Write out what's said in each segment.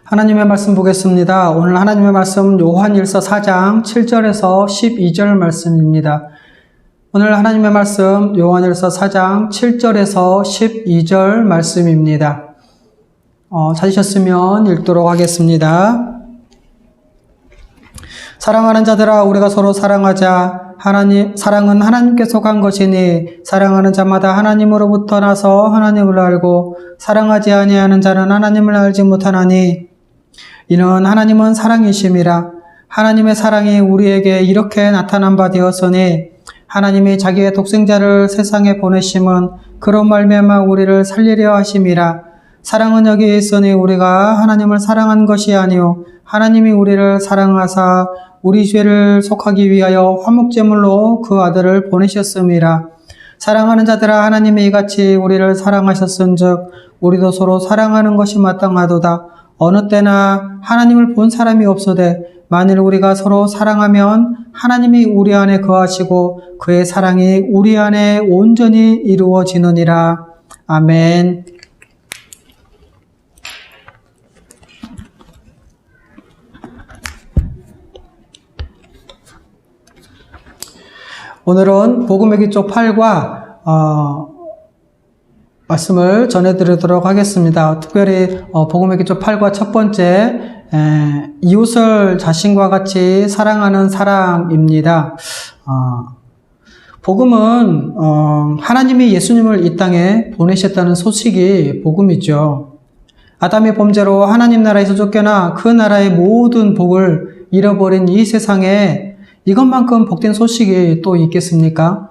하나님의 말씀 보겠습니다. 오늘 하나님의 말씀 요한일서 4장 7절에서 12절 말씀입니다. 오늘 하나님의 말씀 요한일서 4장 7절에서 12절 말씀입니다. 찾으셨으면 읽도록 하겠습니다. 사랑하는 자들아, 우리가 서로 사랑하자. 사랑은 하나님께 속한 것이니 사랑하는 자마다 하나님으로부터 나서 하나님을 알고 사랑하지 아니하는 자는 하나님을 알지 못하나니 이는 하나님은 사랑이심이라. 하나님의 사랑이 우리에게 이렇게 나타난 바 되었으니 하나님이 자기의 독생자를 세상에 보내심은 그로 말미암아 우리를 살리려 하심이라. 사랑은 여기에 있으니 우리가 하나님을 사랑한 것이 아니요 하나님이 우리를 사랑하사 우리 죄를 속하기 위하여 화목제물로 그 아들을 보내셨음이라. 사랑하는 자들아, 하나님이 이같이 우리를 사랑하셨은즉 우리도 서로 사랑하는 것이 마땅하도다. 어느 때나 하나님을 본 사람이 없으되 만일 우리가 서로 사랑하면 하나님이 우리 안에 거하시고 그의 사랑이 우리 안에 온전히 이루어지느니라. 아멘. 오늘은 복음의 기초 8과 말씀을 전해드리도록 하겠습니다. 특별히 복음의 기초 8과 첫 번째 이웃을 자신과 같이 사랑하는 사랑입니다. 복음은 하나님이 예수님을 이 땅에 보내셨다는 소식이 복음이죠. 아담의 범죄로 하나님 나라에서 쫓겨나 그 나라의 모든 복을 잃어버린 이 세상에 이것만큼 복된 소식이 또 있겠습니까?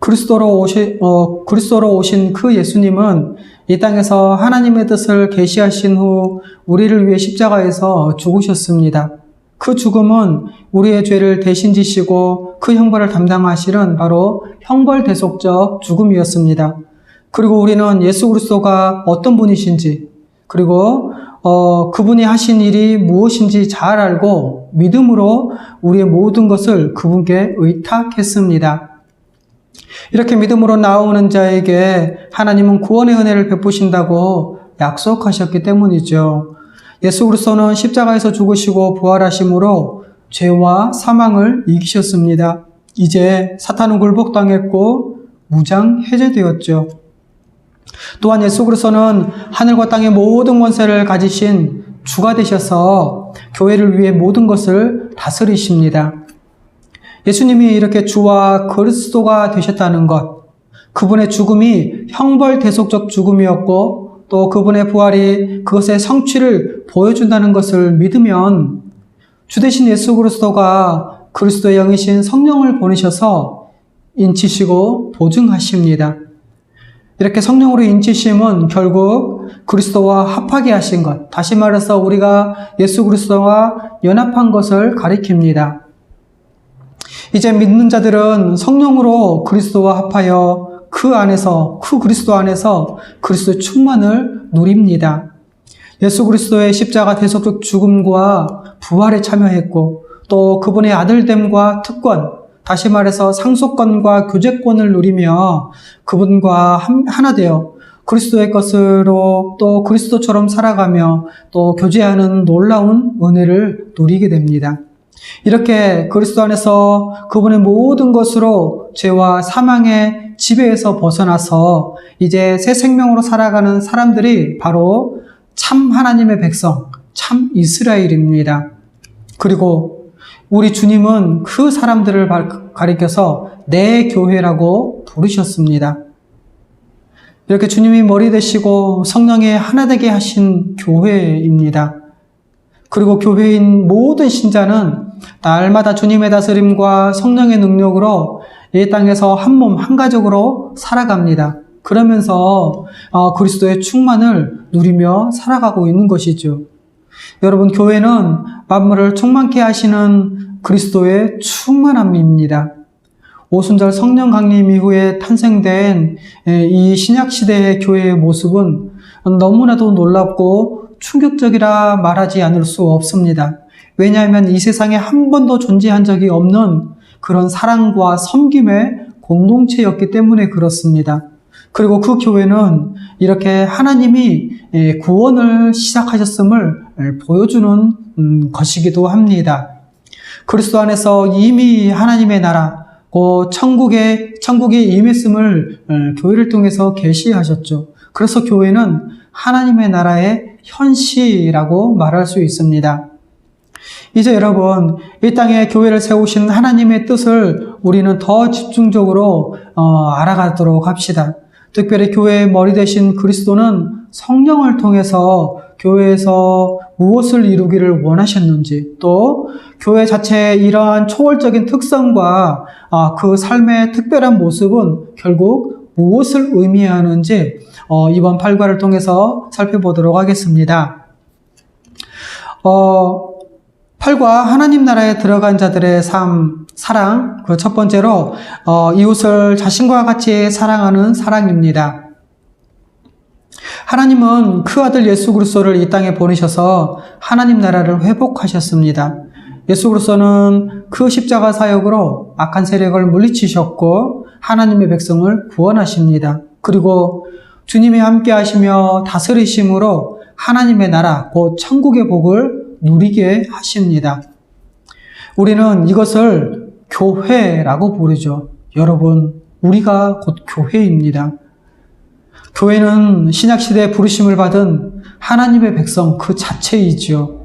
그리스도로 오신 그 예수님은 이 땅에서 하나님의 뜻을 계시하신 후 우리를 위해 십자가에서 죽으셨습니다. 그 죽음은 우리의 죄를 대신 지시고 그 형벌을 담당하시는 바로 형벌대속적 죽음이었습니다. 그리고 우리는 예수 그리스도가 어떤 분이신지 그리고 그분이 하신 일이 무엇인지 잘 알고 믿음으로 우리의 모든 것을 그분께 의탁했습니다. 이렇게 믿음으로 나오는 자에게 하나님은 구원의 은혜를 베푸신다고 약속하셨기 때문이죠. 예수 그리스도는 십자가에서 죽으시고 부활하심으로 죄와 사망을 이기셨습니다. 이제 사탄은 굴복당했고 무장 해제되었죠. 또한 예수 그리스도는 하늘과 땅의 모든 권세를 가지신 주가 되셔서 교회를 위해 모든 것을 다스리십니다. 예수님이 이렇게 주와 그리스도가 되셨다는 것, 그분의 죽음이 형벌대속적 죽음이었고 또 그분의 부활이 그것의 성취를 보여준다는 것을 믿으면 주 되신 예수 그리스도가 그리스도의 영이신 성령을 보내셔서 인치시고 보증하십니다. 이렇게 성령으로 인치심은 결국 그리스도와 합하게 하신 것, 다시 말해서 우리가 예수 그리스도와 연합한 것을 가리킵니다. 이제 믿는 자들은 성령으로 그리스도와 합하여 그 그리스도 안에서 그리스도의 충만을 누립니다. 예수 그리스도의 십자가 대속적 죽음과 부활에 참여했고 또 그분의 아들됨과 특권, 다시 말해서 상속권과 교제권을 누리며 그분과 하나 되어 그리스도의 것으로 또 그리스도처럼 살아가며 또 교제하는 놀라운 은혜를 누리게 됩니다. 이렇게 그리스도 안에서 그분의 모든 것으로 죄와 사망의 지배에서 벗어나서 이제 새 생명으로 살아가는 사람들이 바로 참 하나님의 백성, 참 이스라엘입니다. 그리고 우리 주님은 그 사람들을 가리켜서 내 교회라고 부르셨습니다. 이렇게 주님이 머리 되시고 성령이 하나 되게 하신 교회입니다. 그리고 교회인 모든 신자는 날마다 주님의 다스림과 성령의 능력으로 이 땅에서 한 몸, 한 가족으로 살아갑니다. 그러면서 그리스도의 충만을 누리며 살아가고 있는 것이죠. 여러분, 교회는 만물을 충만케 하시는 그리스도의 충만함입니다. 오순절 성령 강림 이후에 탄생된 이 신약시대의 교회의 모습은 너무나도 놀랍고 충격적이라 말하지 않을 수 없습니다. 왜냐하면 이 세상에 한 번도 존재한 적이 없는 그런 사랑과 섬김의 공동체였기 때문에 그렇습니다. 그리고 그 교회는 이렇게 하나님이 구원을 시작하셨음을 보여주는 것이기도 합니다. 그리스도 안에서 이미 하나님의 나라, 천국이 임했음을 교회를 통해서 계시하셨죠. 그래서 교회는 하나님의 나라의 현시라고 말할 수 있습니다. 이제 여러분, 이 땅에 교회를 세우신 하나님의 뜻을 우리는 더 집중적으로 알아가도록 합시다. 특별히 교회의 머리 되신 그리스도는 성령을 통해서 교회에서 무엇을 이루기를 원하셨는지, 또 교회 자체의 이러한 초월적인 특성과 그 삶의 특별한 모습은 결국 무엇을 의미하는지 이번 8과를 통해서 살펴보도록 하겠습니다. 8과 하나님 나라에 들어간 자들의 삶, 사랑, 그 첫 번째로 이웃을 자신과 같이 사랑하는 사랑입니다. 하나님은 그 아들 예수 그리스도를 이 땅에 보내셔서 하나님 나라를 회복하셨습니다. 예수 그리스도는 그 십자가 사역으로 악한 세력을 물리치셨고 하나님의 백성을 구원하십니다. 그리고 주님이 함께 하시며 다스리심으로 하나님의 나라, 곧 천국의 복을 누리게 하십니다. 우리는 이것을 교회라고 부르죠. 여러분, 우리가 곧 교회입니다. 교회는 신약시대에 부르심을 받은 하나님의 백성 그 자체이지요.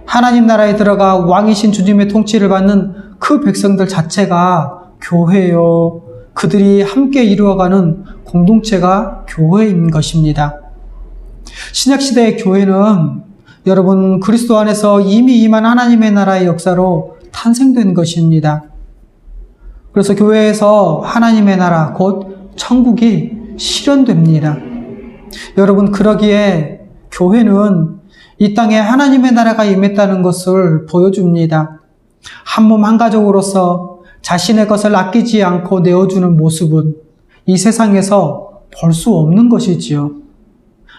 하나님 나라에 들어가 왕이신 주님의 통치를 받는 그 백성들 자체가 교회요. 그들이 함께 이루어가는 공동체가 교회인 것입니다. 신약시대의 교회는 여러분, 그리스도 안에서 이미 임한 하나님의 나라의 역사로 탄생된 것입니다. 그래서 교회에서 하나님의 나라, 곧 천국이 실현됩니다. 여러분, 그러기에 교회는 이 땅에 하나님의 나라가 임했다는 것을 보여줍니다. 한 몸 한 가족으로서 자신의 것을 아끼지 않고 내어주는 모습은 이 세상에서 볼 수 없는 것이지요.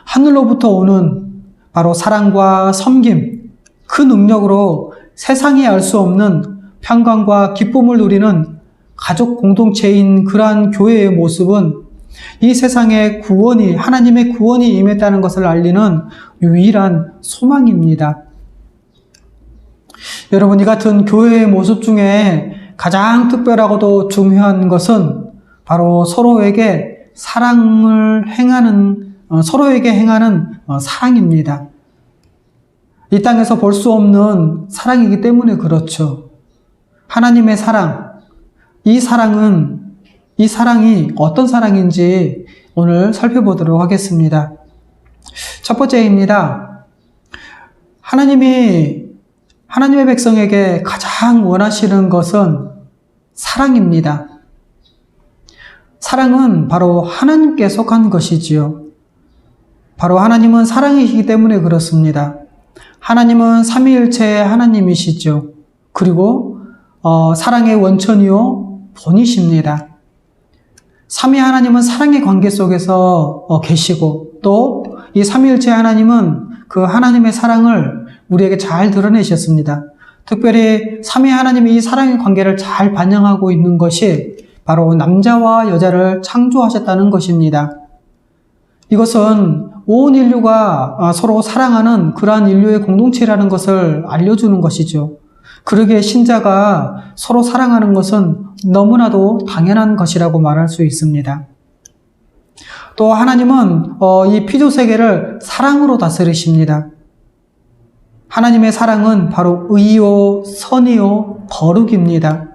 하늘로부터 오는 바로 사랑과 섬김, 그 능력으로 세상이 알 수 없는 평강과 기쁨을 누리는 가족 공동체인 그러한 교회의 모습은 이 세상에 구원이, 하나님의 구원이 임했다는 것을 알리는 유일한 소망입니다. 여러분, 이 같은 교회의 모습 중에 가장 특별하고도 중요한 것은 바로 서로에게 행하는 사랑입니다. 이 땅에서 볼 수 없는 사랑이기 때문에 그렇죠. 하나님의 사랑, 이 사랑이 어떤 사랑인지 오늘 살펴보도록 하겠습니다. 첫 번째입니다. 하나님의 백성에게 가장 원하시는 것은 사랑입니다. 사랑은 바로 하나님께 속한 것이지요. 바로 하나님은 사랑이시기 때문에 그렇습니다. 하나님은 삼위일체의 하나님이시죠. 그리고 사랑의 원천이요 본이십니다. 삼위 하나님은 사랑의 관계 속에서 계시고, 또 이 삼위일체 하나님은 그 하나님의 사랑을 우리에게 잘 드러내셨습니다. 특별히 삼위 하나님이 이 사랑의 관계를 잘 반영하고 있는 것이 바로 남자와 여자를 창조하셨다는 것입니다. 이것은 온 인류가 서로 사랑하는 그러한 인류의 공동체라는 것을 알려주는 것이죠. 그러기에 신자가 서로 사랑하는 것은 너무나도 당연한 것이라고 말할 수 있습니다. 또 하나님은 이 피조세계를 사랑으로 다스리십니다. 하나님의 사랑은 바로 의요, 선이요, 거룩입니다.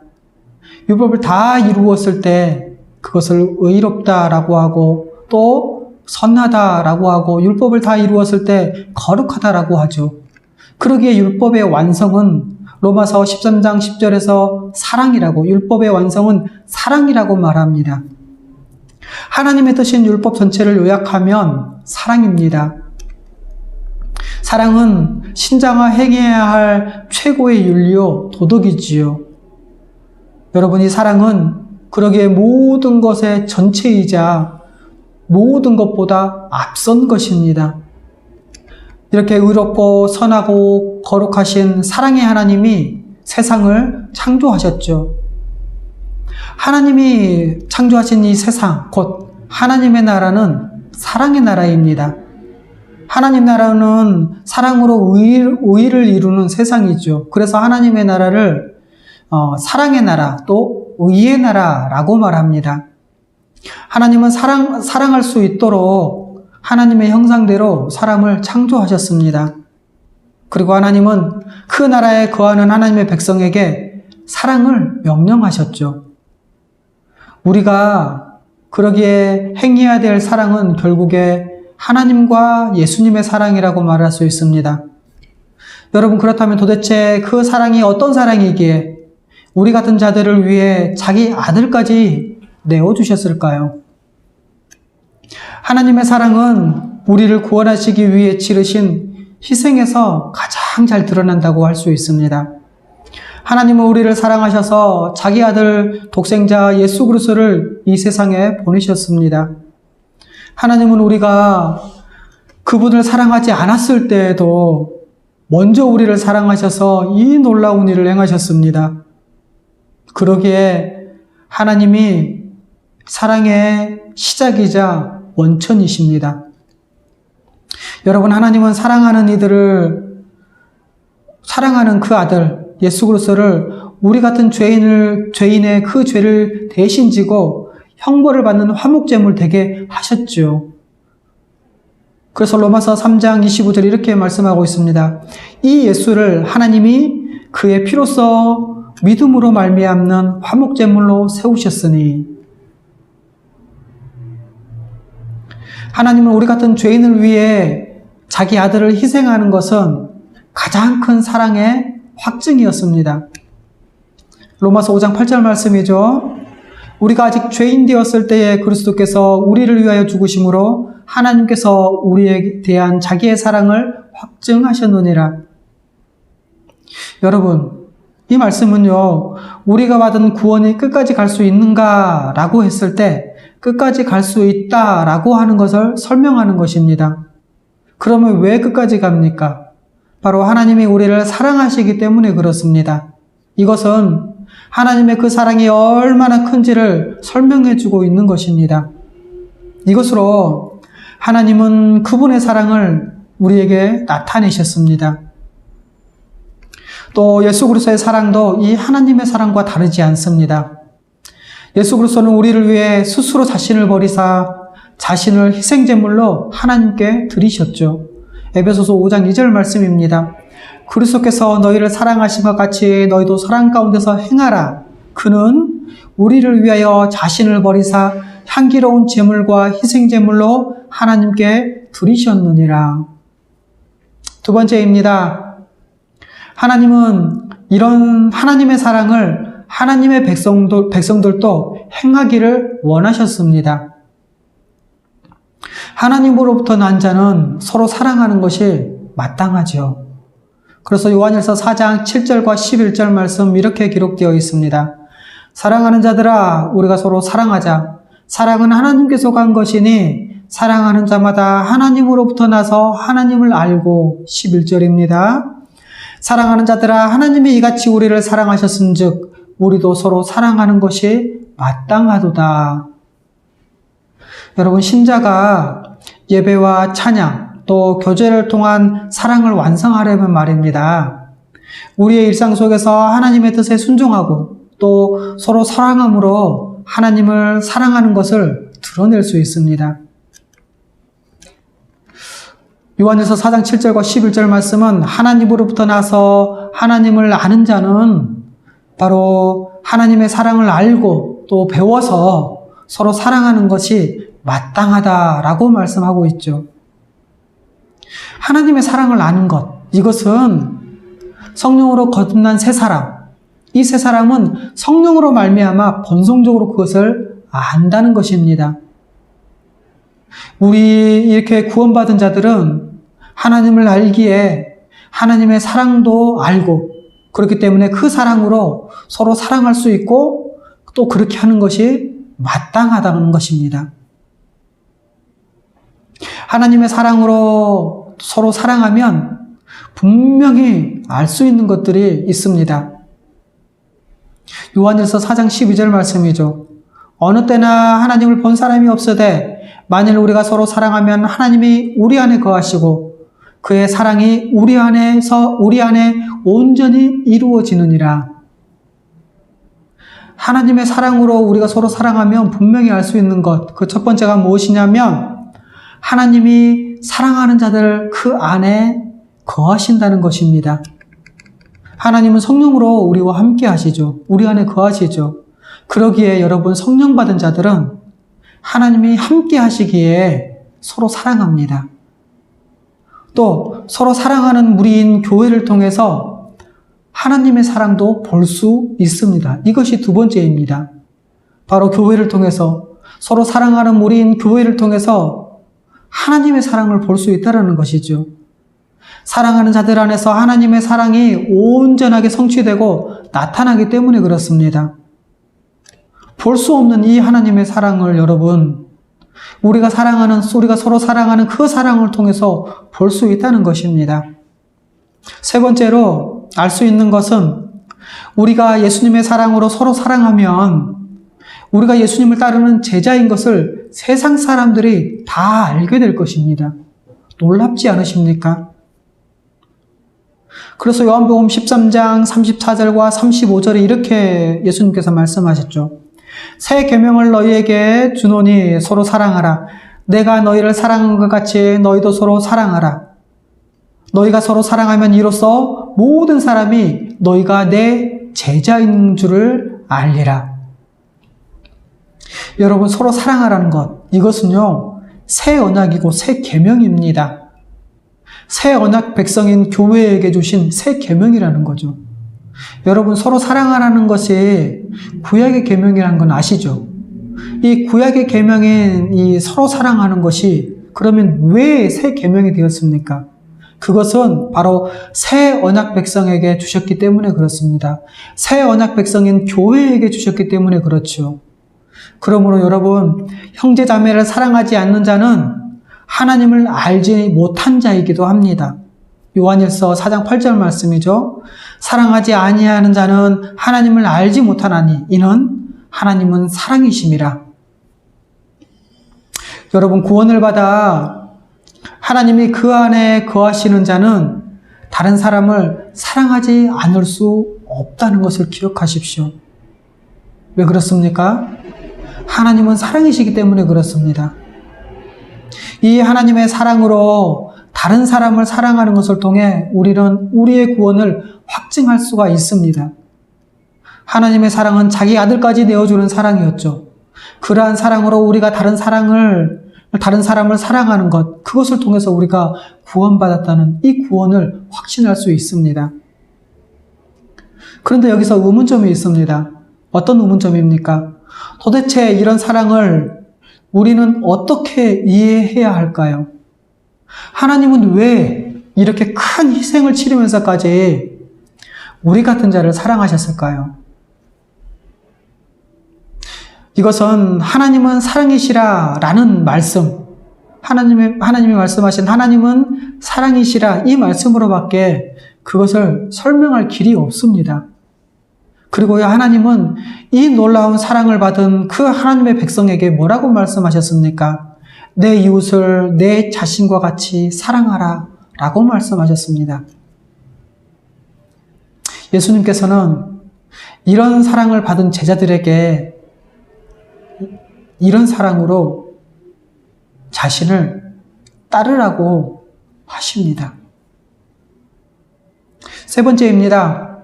율법을 다 이루었을 때 그것을 의롭다라고 하고, 또 선하다라고 하고, 율법을 다 이루었을 때 거룩하다라고 하죠. 그러기에 율법의 완성은 로마서 13장 10절에서 사랑이라고, 율법의 완성은 사랑이라고 말합니다. 하나님의 뜻인 율법 전체를 요약하면 사랑입니다. 사랑은 신자가 행해야 할 최고의 윤리요, 도덕이지요. 여러분, 이 사랑은 그러기에 모든 것의 전체이자 모든 것보다 앞선 것입니다. 이렇게 의롭고 선하고 거룩하신 사랑의 하나님이 세상을 창조하셨죠. 하나님이 창조하신 이 세상, 곧 하나님의 나라는 사랑의 나라입니다. 하나님 나라는 사랑으로 의를 이루는 세상이죠. 그래서 하나님의 나라를 사랑의 나라 또 의의 나라라고 말합니다. 하나님은 사랑할 수 있도록 하나님의 형상대로 사람을 창조하셨습니다. 그리고 하나님은 그 나라에 거하는 하나님의 백성에게 사랑을 명령하셨죠. 우리가 그러기에 행해야 될 사랑은 결국에 하나님과 예수님의 사랑이라고 말할 수 있습니다. 여러분, 그렇다면 도대체 그 사랑이 어떤 사랑이기에 우리 같은 자들을 위해 자기 아들까지 내어주셨을까요? 하나님의 사랑은 우리를 구원하시기 위해 치르신 희생에서 가장 잘 드러난다고 할 수 있습니다. 하나님은 우리를 사랑하셔서 자기 아들 독생자 예수 그리스도를 이 세상에 보내셨습니다. 하나님은 우리가 그분을 사랑하지 않았을 때에도 먼저 우리를 사랑하셔서 이 놀라운 일을 행하셨습니다. 그러기에 하나님이 사랑의 시작이자 원천이십니다. 여러분, 하나님은 사랑하는 이들을, 사랑하는 그 아들 예수 그리스도를 우리 같은 죄인의 그 죄를 대신 지고 형벌을 받는 화목제물 되게 하셨죠. 그래서 로마서 3장 25절 이렇게 말씀하고 있습니다. 이 예수를 하나님이 그의 피로써 믿음으로 말미암는 화목제물로 세우셨으니, 하나님은 우리 같은 죄인을 위해 자기 아들을 희생하는 것은 가장 큰 사랑의 확증이었습니다. 로마서 5장 8절 말씀이죠. 우리가 아직 죄인 되었을 때에 그리스도께서 우리를 위하여 죽으심으로 하나님께서 우리에 대한 자기의 사랑을 확증하셨느니라. 여러분, 이 말씀은요, 우리가 받은 구원이 끝까지 갈 수 있는가 라고 했을 때 끝까지 갈 수 있다라고 하는 것을 설명하는 것입니다. 그러면 왜 끝까지 갑니까? 바로 하나님이 우리를 사랑하시기 때문에 그렇습니다. 이것은 하나님의 그 사랑이 얼마나 큰지를 설명해 주고 있는 것입니다. 이것으로 하나님은 그분의 사랑을 우리에게 나타내셨습니다. 또 예수 그리스도의 사랑도 이 하나님의 사랑과 다르지 않습니다. 예수 그리스도는 우리를 위해 스스로 자신을 버리사 자신을 희생제물로 하나님께 드리셨죠. 에베소서 5장 2절 말씀입니다. 그리스도께서 너희를 사랑하신 것 같이 너희도 사랑 가운데서 행하라. 그는 우리를 위하여 자신을 버리사 향기로운 제물과 희생제물로 하나님께 드리셨느니라. 두 번째입니다. 하나님은 이런 하나님의 사랑을 하나님의 백성들도 행하기를 원하셨습니다. 하나님으로부터 난 자는 서로 사랑하는 것이 마땅하죠. 그래서 요한일서 4장 7절과 11절 말씀 이렇게 기록되어 있습니다. 사랑하는 자들아, 우리가 서로 사랑하자. 사랑은 하나님께서 간 것이니 사랑하는 자마다 하나님으로부터 나서 하나님을 알고. 11절입니다. 사랑하는 자들아, 하나님이 이같이 우리를 사랑하셨은즉 우리도 서로 사랑하는 것이 마땅하도다. 여러분, 신자가 예배와 찬양 또 교제를 통한 사랑을 완성하려면 말입니다. 우리의 일상 속에서 하나님의 뜻에 순종하고 또 서로 사랑함으로 하나님을 사랑하는 것을 드러낼 수 있습니다. 요한일서 4장 7절과 11절 말씀은 하나님으로부터 나서 하나님을 아는 자는 바로 하나님의 사랑을 알고 또 배워서 서로 사랑하는 것이 마땅하다라고 말씀하고 있죠. 하나님의 사랑을 아는 것, 이것은 성령으로 거듭난 새 사람, 이 새 사람은 성령으로 말미암아 본성적으로 그것을 안다는 것입니다. 우리 이렇게 구원받은 자들은 하나님을 알기에 하나님의 사랑도 알고, 그렇기 때문에 그 사랑으로 서로 사랑할 수 있고 또 그렇게 하는 것이 마땅하다는 것입니다. 하나님의 사랑으로 서로 사랑하면 분명히 알 수 있는 것들이 있습니다. 요한일서 4장 12절 말씀이죠. 어느 때나 하나님을 본 사람이 없으되 만일 우리가 서로 사랑하면 하나님이 우리 안에 거하시고 그의 사랑이 우리 안에 온전히 이루어지느니라. 하나님의 사랑으로 우리가 서로 사랑하면 분명히 알 수 있는 것, 그 첫 번째가 무엇이냐면 하나님이 사랑하는 자들 그 안에 거하신다는 것입니다. 하나님은 성령으로 우리와 함께 하시죠. 우리 안에 거하시죠. 그러기에 여러분, 성령 받은 자들은 하나님이 함께 하시기에 서로 사랑합니다. 또 서로 사랑하는 무리인 교회를 통해서 하나님의 사랑도 볼 수 있습니다. 이것이 두 번째입니다. 바로 교회를 통해서, 서로 사랑하는 무리인 교회를 통해서 하나님의 사랑을 볼 수 있다는 것이죠. 사랑하는 자들 안에서 하나님의 사랑이 온전하게 성취되고 나타나기 때문에 그렇습니다. 볼 수 없는 이 하나님의 사랑을 여러분, 우리가 서로 사랑하는 그 사랑을 통해서 볼 수 있다는 것입니다. 세 번째로 알 수 있는 것은 우리가 예수님의 사랑으로 서로 사랑하면 우리가 예수님을 따르는 제자인 것을 세상 사람들이 다 알게 될 것입니다. 놀랍지 않으십니까? 그래서 요한복음 13장 34절과 35절에 이렇게 예수님께서 말씀하셨죠. 새 계명을 너희에게 주노니 서로 사랑하라. 내가 너희를 사랑한 것 같이 너희도 서로 사랑하라. 너희가 서로 사랑하면 이로써 모든 사람이 너희가 내 제자인 줄을 알리라. 여러분, 서로 사랑하라는 것, 이것은요 새 언약이고 새 계명입니다. 새 언약 백성인 교회에게 주신 새 계명이라는 거죠. 여러분, 서로 사랑하라는 것이 구약의 계명이라는 건 아시죠? 이 구약의 계명인 이 서로 사랑하는 것이 그러면 왜 새 계명이 되었습니까? 그것은 바로 새 언약 백성에게 주셨기 때문에 그렇습니다. 새 언약 백성인 교회에게 주셨기 때문에 그렇죠. 그러므로 여러분, 형제 자매를 사랑하지 않는 자는 하나님을 알지 못한 자이기도 합니다. 요한일서 4장 8절 말씀이죠. 사랑하지 아니하는 자는 하나님을 알지 못하나니 이는 하나님은 사랑이심이라. 여러분, 구원을 받아 하나님이 그 안에 거하시는 자는 다른 사람을 사랑하지 않을 수 없다는 것을 기억하십시오. 왜 그렇습니까? 하나님은 사랑이시기 때문에 그렇습니다. 이 하나님의 사랑으로 다른 사람을 사랑하는 것을 통해 우리는 우리의 구원을 확증할 수가 있습니다. 하나님의 사랑은 자기 아들까지 내어주는 사랑이었죠. 그러한 사랑으로 우리가 다른 사람을 사랑하는 것, 그것을 통해서 우리가 구원받았다는 이 구원을 확신할 수 있습니다. 그런데 여기서 의문점이 있습니다. 어떤 의문점입니까? 도대체 이런 사랑을 우리는 어떻게 이해해야 할까요? 하나님은 왜 이렇게 큰 희생을 치르면서까지 우리 같은 자를 사랑하셨을까요? 이것은 하나님은 사랑이시라 라는 말씀, 하나님이 말씀하신 하나님은 사랑이시라 이 말씀으로밖에 그것을 설명할 길이 없습니다. 그리고 하나님은 이 놀라운 사랑을 받은 그 하나님의 백성에게 뭐라고 말씀하셨습니까? 내 이웃을 내 자신과 같이 사랑하라 라고 말씀하셨습니다. 예수님께서는 이런 사랑을 받은 제자들에게 이런 사랑으로 자신을 따르라고 하십니다. 세 번째입니다.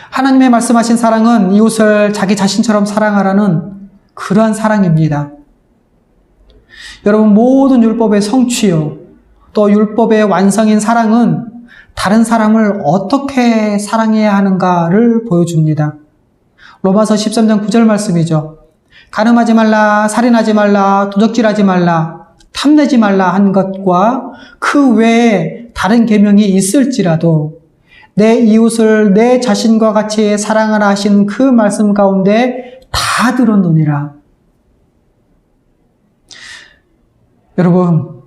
하나님의 말씀하신 사랑은 이웃을 자기 자신처럼 사랑하라는 그러한 사랑입니다. 여러분, 모든 율법의 성취요, 또 율법의 완성인 사랑은 다른 사람을 어떻게 사랑해야 하는가를 보여줍니다. 로마서 13장 9절 말씀이죠. 간음하지 말라, 살인하지 말라, 도적질하지 말라, 탐내지 말라 한 것과 그 외에 다른 계명이 있을지라도 내 이웃을 내 자신과 같이 사랑하라 하신 그 말씀 가운데 다 들었느니라. 여러분,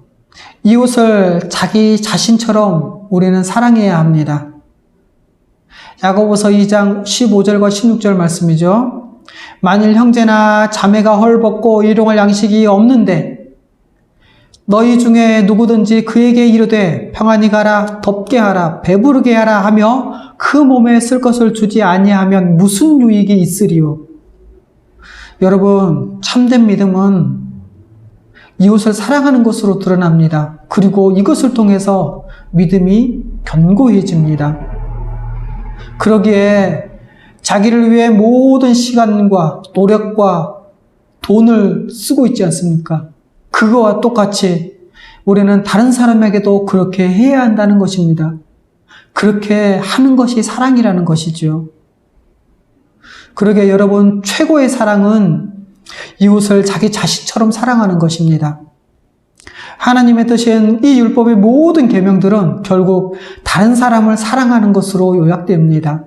이웃을 자기 자신처럼 우리는 사랑해야 합니다. 야고보서 2장 15절과 16절 말씀이죠. 만일 형제나 자매가 헐벗고 일용할 양식이 없는데 너희 중에 누구든지 그에게 이르되 평안히 가라, 덥게 하라, 배부르게 하라 하며 그 몸에 쓸 것을 주지 아니하면 무슨 유익이 있으리요? 여러분, 참된 믿음은 이웃을 사랑하는 것으로 드러납니다. 그리고 이것을 통해서 믿음이 견고해집니다. 그러기에 자기를 위해 모든 시간과 노력과 돈을 쓰고 있지 않습니까? 그거와 똑같이 우리는 다른 사람에게도 그렇게 해야 한다는 것입니다. 그렇게 하는 것이 사랑이라는 것이죠. 그러게 여러분, 최고의 사랑은 이웃을 자기 자신처럼 사랑하는 것입니다. 하나님의 뜻인 이 율법의 모든 계명들은 결국 다른 사람을 사랑하는 것으로 요약됩니다.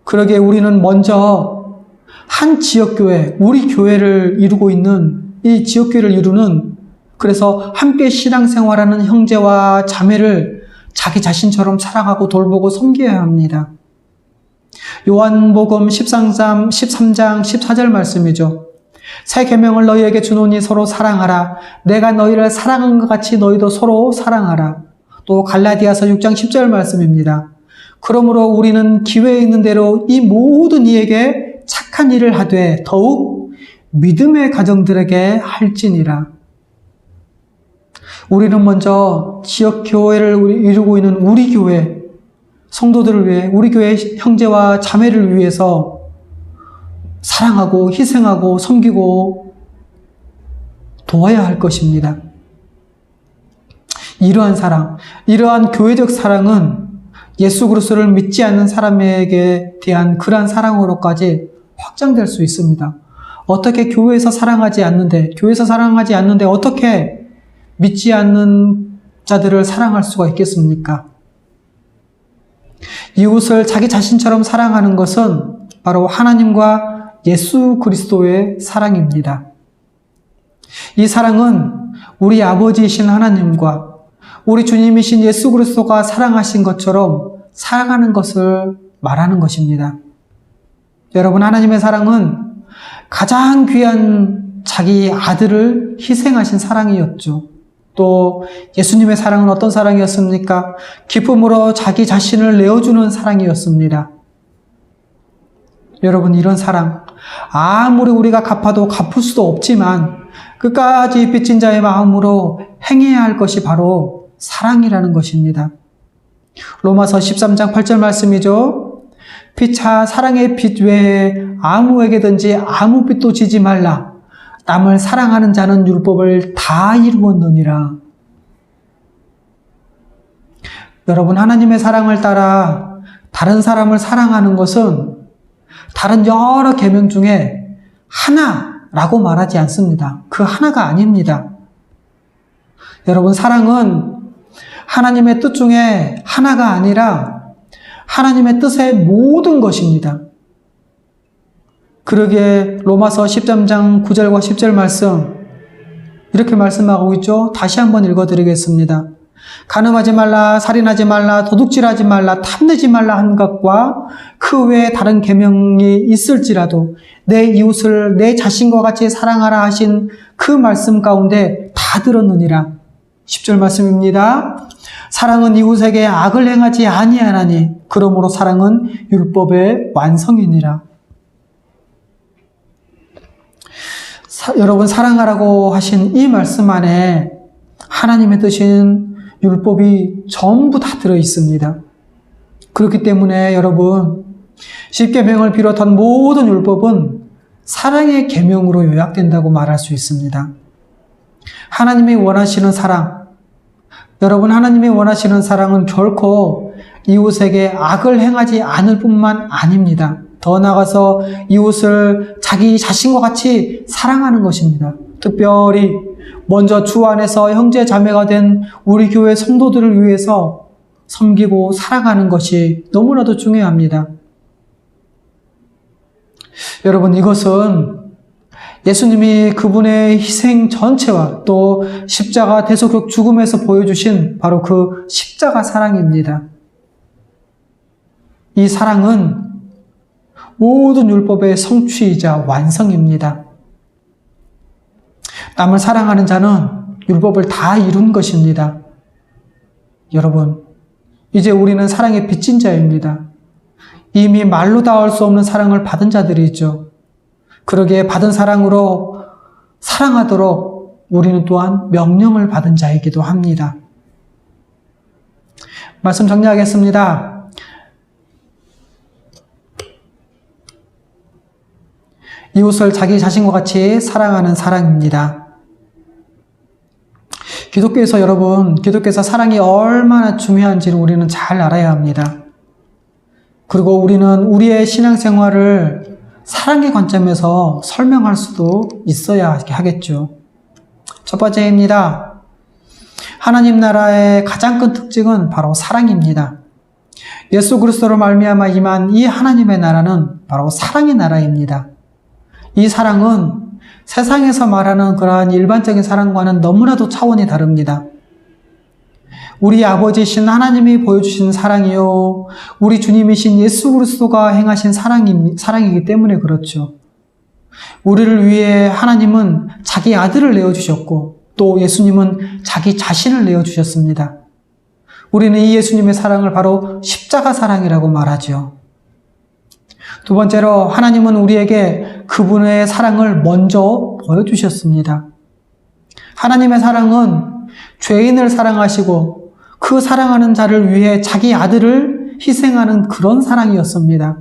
그러기에 우리는 먼저 한 지역교회, 우리 교회를 이루고 있는 이 지역교회를 이루는, 그래서 함께 신앙생활하는 형제와 자매를 자기 자신처럼 사랑하고 돌보고 섬겨야 합니다. 요한복음 13장 14절 말씀이죠. 새 계명을 너희에게 주노니 서로 사랑하라. 내가 너희를 사랑한 것 같이 너희도 서로 사랑하라. 또 갈라디아서 6장 10절 말씀입니다. 그러므로 우리는 기회에 있는 대로 이 모든 이에게 착한 일을 하되 더욱 믿음의 가정들에게 할지니라. 우리는 먼저 지역 교회를 이루고 있는 우리 교회 성도들을 위해, 우리 교회 형제와 자매를 위해서 사랑하고 희생하고 섬기고 도와야 할 것입니다. 이러한 사랑, 이러한 교회적 사랑은 예수 그리스도를 믿지 않는 사람에게 대한 그러한 사랑으로까지 확장될 수 있습니다. 어떻게 교회에서 사랑하지 않는데 어떻게 믿지 않는 자들을 사랑할 수가 있겠습니까? 이웃을 자기 자신처럼 사랑하는 것은 바로 하나님과 예수 그리스도의 사랑입니다. 이 사랑은 우리 아버지이신 하나님과 우리 주님이신 예수 그리스도가 사랑하신 것처럼 사랑하는 것을 말하는 것입니다. 여러분, 하나님의 사랑은 가장 귀한 자기 아들을 희생하신 사랑이었죠. 또 예수님의 사랑은 어떤 사랑이었습니까? 기쁨으로 자기 자신을 내어주는 사랑이었습니다. 여러분, 이런 사랑, 아무리 우리가 갚아도 갚을 수도 없지만 끝까지 빚진 자의 마음으로 행해야 할 것이 바로 사랑이라는 것입니다. 로마서 13장 8절 말씀이죠. 피차 사랑의 빚 외에 아무에게든지 아무 빚도 지지 말라. 남을 사랑하는 자는 율법을 다 이루었느니라. 여러분, 하나님의 사랑을 따라 다른 사람을 사랑하는 것은 다른 여러 계명 중에 하나라고 말하지 않습니다. 그 하나가 아닙니다. 여러분, 사랑은 하나님의 뜻 중에 하나가 아니라 하나님의 뜻의 모든 것입니다. 그러기에 로마서 13장 9절과 10절 말씀 이렇게 말씀하고 있죠. 다시 한번 읽어드리겠습니다. 간음하지 말라, 살인하지 말라, 도둑질하지 말라, 탐내지 말라 한 것과 그 외에 다른 계명이 있을지라도 내 이웃을 내 자신과 같이 사랑하라 하신 그 말씀 가운데 다 들었느니라. 10절 말씀입니다. 사랑은 이웃에게 악을 행하지 아니하나니 그러므로 사랑은 율법의 완성이니라. 여러분, 사랑하라고 하신 이 말씀 안에 하나님의 뜻인 율법이 전부 다 들어 있습니다. 그렇기 때문에 여러분, 십계명을 비롯한 모든 율법은 사랑의 계명으로 요약된다고 말할 수 있습니다. 하나님이 원하시는 사랑, 여러분, 하나님이 원하시는 사랑은 결코 이웃에게 악을 행하지 않을 뿐만 아닙니다. 더 나아가서 이웃을 자기 자신과 같이 사랑하는 것입니다. 특별히 먼저 주 안에서 형제 자매가 된 우리 교회 성도들을 위해서 섬기고 사랑하는 것이 너무나도 중요합니다. 여러분, 이것은 예수님이 그분의 희생 전체와 또 십자가 대속적 죽음에서 보여주신 바로 그 십자가 사랑입니다. 이 사랑은 모든 율법의 성취이자 완성입니다. 남을 사랑하는 자는 율법을 다 이룬 것입니다. 여러분, 이제 우리는 사랑의 빚진 자입니다. 이미 말로 닿을 수 없는 사랑을 받은 자들이죠. 그러기에 받은 사랑으로 사랑하도록 우리는 또한 명령을 받은 자이기도 합니다. 말씀 정리하겠습니다. 이웃을 자기 자신과 같이 사랑하는 사랑입니다. 기독교에서 사랑이 얼마나 중요한지를 우리는 잘 알아야 합니다. 그리고 우리는 우리의 신앙생활을 사랑의 관점에서 설명할 수도 있어야 하겠죠. 첫 번째입니다. 하나님 나라의 가장 큰 특징은 바로 사랑입니다. 예수 그리스도로 말미암아 임한 이 하나님의 나라는 바로 사랑의 나라입니다. 이 사랑은 세상에서 말하는 그러한 일반적인 사랑과는 너무나도 차원이 다릅니다. 우리 아버지이신 하나님이 보여주신 사랑이요, 우리 주님이신 예수 그리스도가 행하신 사랑이기 때문에 그렇죠. 우리를 위해 하나님은 자기 아들을 내어주셨고 또 예수님은 자기 자신을 내어주셨습니다. 우리는 이 예수님의 사랑을 바로 십자가 사랑이라고 말하죠. 두 번째로 하나님은 우리에게 그분의 사랑을 먼저 보여주셨습니다. 하나님의 사랑은 죄인을 사랑하시고 그 사랑하는 자를 위해 자기 아들을 희생하는 그런 사랑이었습니다.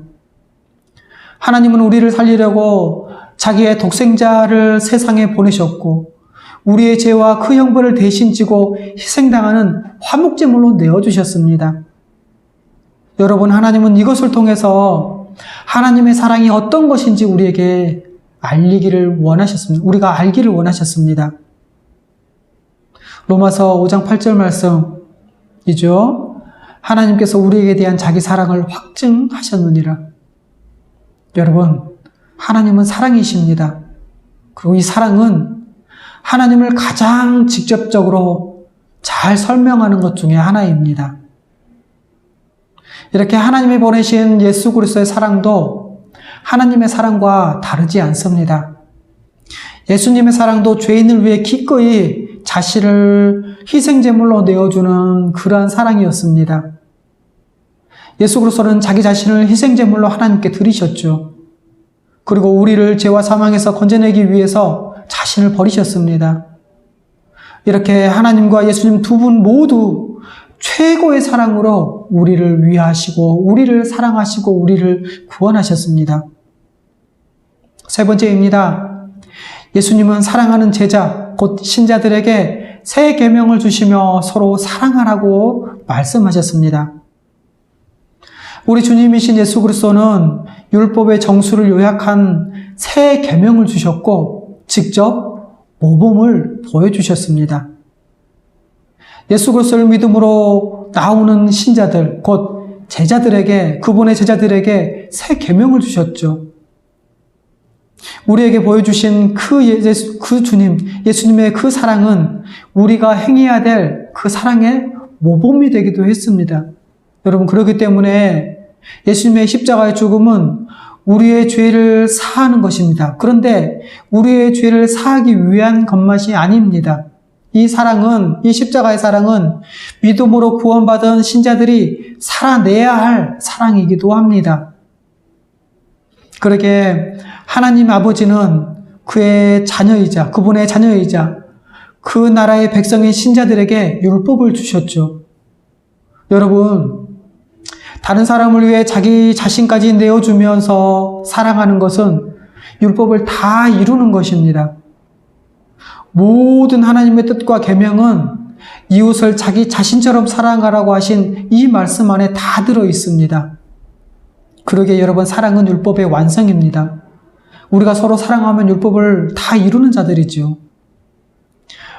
하나님은 우리를 살리려고 자기의 독생자를 세상에 보내셨고 우리의 죄와 그 형벌을 대신 지고 희생당하는 화목제물로 내어주셨습니다. 여러분, 하나님은 이것을 통해서 하나님의 사랑이 어떤 것인지 우리에게 알리기를 원하셨습니다. 우리가 알기를 원하셨습니다. 로마서 5장 8절 말씀이죠. 하나님께서 우리에게 대한 자기 사랑을 확증하셨느니라. 여러분, 하나님은 사랑이십니다. 그리고 이 사랑은 하나님을 가장 직접적으로 잘 설명하는 것 중에 하나입니다. 이렇게 하나님이 보내신 예수 그리스도의 사랑도 하나님의 사랑과 다르지 않습니다. 예수님의 사랑도 죄인을 위해 기꺼이 자신을 희생제물로 내어주는 그러한 사랑이었습니다. 예수 그리스도는 자기 자신을 희생제물로 하나님께 드리셨죠. 그리고 우리를 죄와 사망에서 건져내기 위해서 자신을 버리셨습니다. 이렇게 하나님과 예수님 두 분 모두 최고의 사랑으로 우리를 위하시고 우리를 사랑하시고 우리를 구원하셨습니다. 세 번째입니다. 예수님은 사랑하는 제자, 곧 신자들에게 새 계명을 주시며 서로 사랑하라고 말씀하셨습니다. 우리 주님이신 예수 그리스도는 율법의 정수를 요약한 새 계명을 주셨고 직접 모범을 보여주셨습니다. 예수 그리스도를 믿음으로 나오는 신자들, 곧 제자들에게, 그분의 제자들에게 새 계명을 주셨죠. 우리에게 보여주신 그 주님, 예수님의 그 사랑은 우리가 행해야 될 그 사랑의 모범이 되기도 했습니다. 여러분, 그렇기 때문에 예수님의 십자가의 죽음은 우리의 죄를 사하는 것입니다. 그런데 우리의 죄를 사하기 위한 것만이 아닙니다. 이 십자가의 사랑은 믿음으로 구원받은 신자들이 살아내야 할 사랑이기도 합니다. 그러게 하나님 아버지는 그분의 자녀이자 그 나라의 백성인 신자들에게 율법을 주셨죠. 여러분, 다른 사람을 위해 자기 자신까지 내어주면서 사랑하는 것은 율법을 다 이루는 것입니다. 모든 하나님의 뜻과 계명은 이웃을 자기 자신처럼 사랑하라고 하신 이 말씀 안에 다 들어 있습니다. 그러기에 여러분, 사랑은 율법의 완성입니다. 우리가 서로 사랑하면 율법을 다 이루는 자들이죠.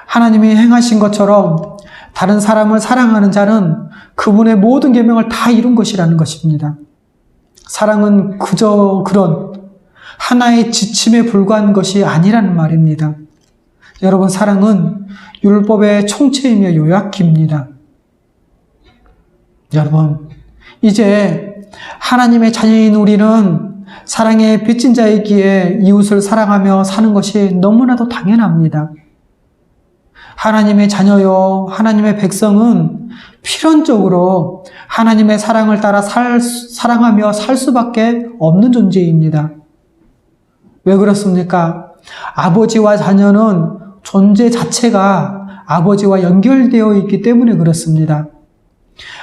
하나님이 행하신 것처럼 다른 사람을 사랑하는 자는 그분의 모든 계명을 다 이룬 것이라는 것입니다. 사랑은 그저 그런 하나의 지침에 불과한 것이 아니라는 말입니다. 여러분, 사랑은 율법의 총체이며 요약입니다. 여러분, 이제 하나님의 자녀인 우리는 사랑의 빚진 자이기에 이웃을 사랑하며 사는 것이 너무나도 당연합니다. 하나님의 자녀요, 하나님의 백성은 필연적으로 하나님의 사랑을 따라 사랑하며 살 수밖에 없는 존재입니다. 왜 그렇습니까? 아버지와 자녀는 존재 자체가 아버지와 연결되어 있기 때문에 그렇습니다.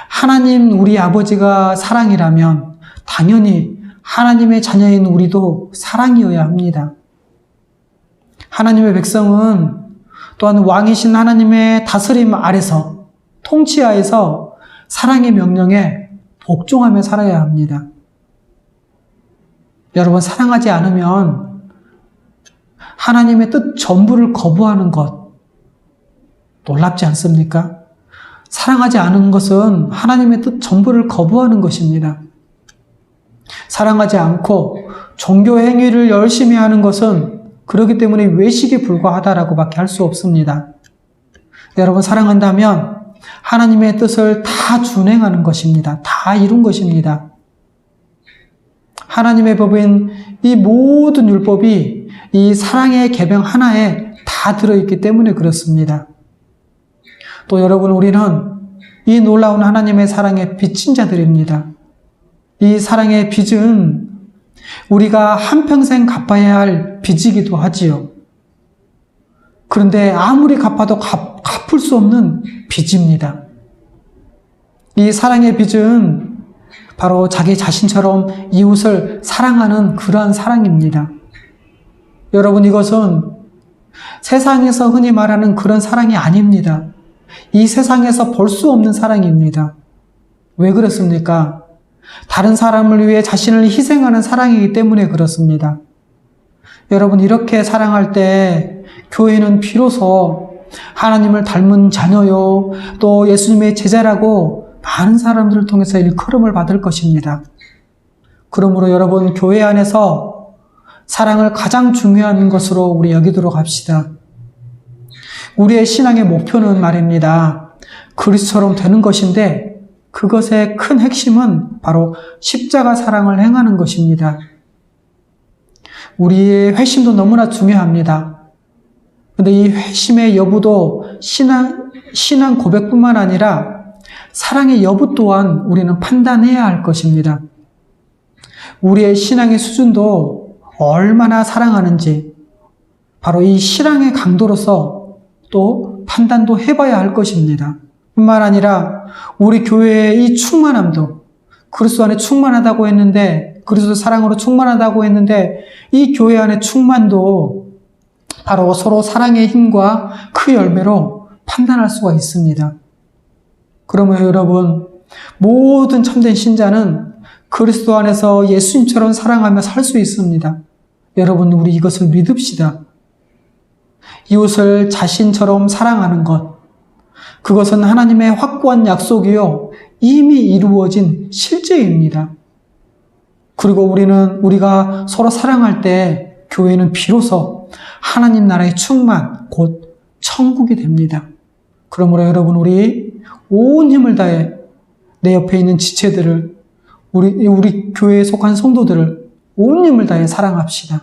하나님 우리 아버지가 사랑이라면 당연히 하나님의 자녀인 우리도 사랑이어야 합니다. 하나님의 백성은 또한 왕이신 하나님의 다스림 아래서 통치하에서 사랑의 명령에 복종하며 살아야 합니다. 여러분, 사랑하지 않으면 하나님의 뜻 전부를 거부하는 것 놀랍지 않습니까? 사랑하지 않은 것은 하나님의 뜻 전부를 거부하는 것입니다. 사랑하지 않고 종교 행위를 열심히 하는 것은 그렇기 때문에 외식에 불과하다라고 밖에 할 수 없습니다. 여러분, 사랑한다면 하나님의 뜻을 다 준행하는 것입니다. 다 이룬 것입니다. 하나님의 법인 이 모든 율법이 이 사랑의 계명 하나에 다 들어있기 때문에 그렇습니다. 또 여러분, 우리는 이 놀라운 하나님의 사랑에 빚진 자들입니다. 이 사랑의 빚은 우리가 한평생 갚아야 할 빚이기도 하지요. 그런데 아무리 갚아도 갚을 수 없는 빚입니다. 이 사랑의 빚은 바로 자기 자신처럼 이웃을 사랑하는 그러한 사랑입니다. 여러분, 이것은 세상에서 흔히 말하는 그런 사랑이 아닙니다. 이 세상에서 볼 수 없는 사랑입니다. 왜 그렇습니까? 다른 사람을 위해 자신을 희생하는 사랑이기 때문에 그렇습니다. 여러분, 이렇게 사랑할 때 교회는 비로소 하나님을 닮은 자녀요, 또 예수님의 제자라고 많은 사람들을 통해서 일컬음을 받을 것입니다. 그러므로 여러분, 교회 안에서 사랑을 가장 중요한 것으로 우리 여기도록 합시다. 우리의 신앙의 목표는 말입니다, 그리스도처럼 되는 것인데 그것의 큰 핵심은 바로 십자가 사랑을 행하는 것입니다. 우리의 회심도 너무나 중요합니다. 그런데 이 회심의 여부도 신앙 고백뿐만 아니라 사랑의 여부 또한 우리는 판단해야 할 것입니다. 우리의 신앙의 수준도 얼마나 사랑하는지 바로 이 신앙의 강도로서 또 판단도 해봐야 할 것입니다. 뿐만 아니라 우리 교회의 이 충만함도 그리스도 안에 충만하다고 했는데, 그리스도 사랑으로 충만하다고 했는데, 이 교회 안의 충만도 바로 서로 사랑의 힘과 그 열매로 판단할 수가 있습니다. 그러면 여러분, 모든 참된 신자는 그리스도 안에서 예수님처럼 사랑하며 살 수 있습니다. 여러분, 우리 이것을 믿읍시다. 이웃을 자신처럼 사랑하는 것, 그것은 하나님의 확고한 약속이요, 이미 이루어진 실제입니다. 그리고 우리가 서로 사랑할 때 교회는 비로소 하나님 나라의 충만, 곧 천국이 됩니다. 그러므로 여러분, 우리 온 힘을 다해 내 옆에 있는 지체들을, 우리 교회에 속한 성도들을 온 힘을 다해 사랑합시다.